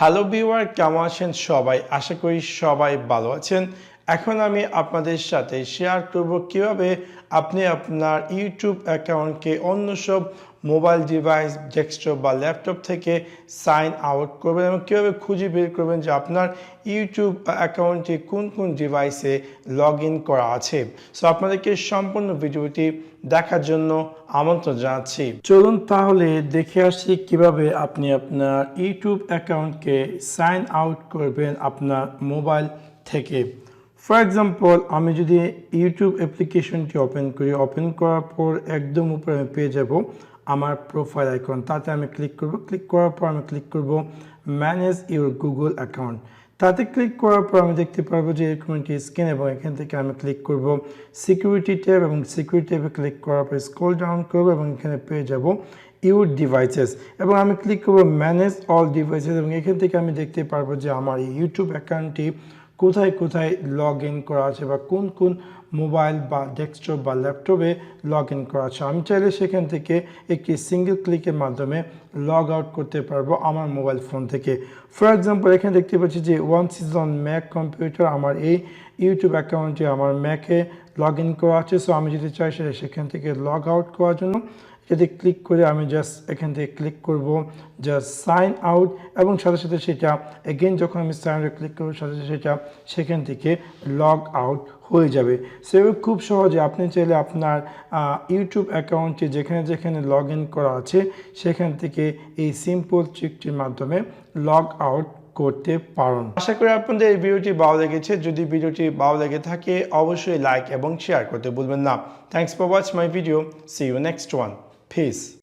Hello viewer, কেমন আছেন সবাই? আশা করি সবাই ভালো আছেন। এখন আমি আপনাদের সাথে শেয়ার করব কিভাবে আপনি আপনার ইউটিউব অ্যাকাউন্টকে অন্য সব মোবাইল ডিভাইস, ডেস্কটপ বা ল্যাপটপ থেকে সাইন আউট করবেন এবং কীভাবে খুঁজে বের করবেন যে আপনার ইউটিউব অ্যাকাউন্টে কোন কোন ডিভাইসে লগ ইন করা আছে। সো আপনাদেরকে সম্পূর্ণ ভিডিওটি দেখার জন্য আমন্ত্রণ জানাচ্ছি। চলুন তাহলে দেখে আসি কিভাবে আপনি আপনার ইউটিউব অ্যাকাউন্টকে সাইন আউট করবেন আপনার মোবাইল থেকে। ফর এক্সাম্পল, আমি যদি ইউটিউব অ্যাপ্লিকেশনটি ওপেন করি, ওপেন করার পর একদম উপরে আমি পেয়ে যাব আমার প্রোফাইল আইকন। তাতে আমি ক্লিক করব। ক্লিক করার পর আমি ক্লিক করব ম্যানেজ ইউর গুগল অ্যাকাউন্ট। তাতে ক্লিক করার পর আমি দেখতে পারবো যে এরকম একটি স্ক্রিন, এবং এখান থেকে আমি ক্লিক করব সিকিউরিটি ট্যাব, এবং সিকিউরিটি ট্যাবে ক্লিক করার পর স্ক্রল ডাউন করব এবং এখানে পেয়ে যাব ইউর ডিভাইসেস, এবং আমি ক্লিক করব ম্যানেজ অল ডিভাইসেস, এবং এখান থেকে আমি দেখতে পারবো যে আমার ইউটিউব অ্যাকাউন্টটি কোথায় কোথায় লগ ইন করা আছে বা কোন কোন মোবাইল বা ডেস্কটপ বা ল্যাপটপে লগ ইন করা আছে। আমি চাইলে সেখান থেকে একটি সিঙ্গেল ক্লিকের মাধ্যমে লগ আউট করতে পারবো আমার মোবাইল ফোন থেকে। ফর এক্সাম্পল, এখানে দেখতে পাচ্ছি যে once is on Mac computer, আমার এই ইউটিউব অ্যাকাউন্টে আমার ম্যাকে লগ ইন করা আছে। সো আমি যদি চাই সেখান থেকে লগ আউট করার জন্য যদি ক্লিক করে আমি জাস্ট এখান থেকে ক্লিক করব জাস্ট সাইন আউট, এবং সাথে সাথে সেটা এগেন যখন আমি সাইন আউটে ক্লিক করব সাথে সাথে সেটা সেখান থেকে লগ আউট হয়ে যাবে। সেভাবে খুব সহজে আপনি চাইলে আপনার ইউটিউব অ্যাকাউন্টে যেখানে যেখানে লগ ইন করা আছে সেখান থেকে এই সিম্পল ট্রিকটির মাধ্যমে লগ আউট করতে পারেন। আশা করি আপনাদের এই ভিডিওটি ভালো লেগেছে। যদি ভিডিওটি ভালো লেগে থাকে অবশ্যই লাইক এবং শেয়ার করতে ভুলবেন না। Thanks for watch my video. See you next one. Peace.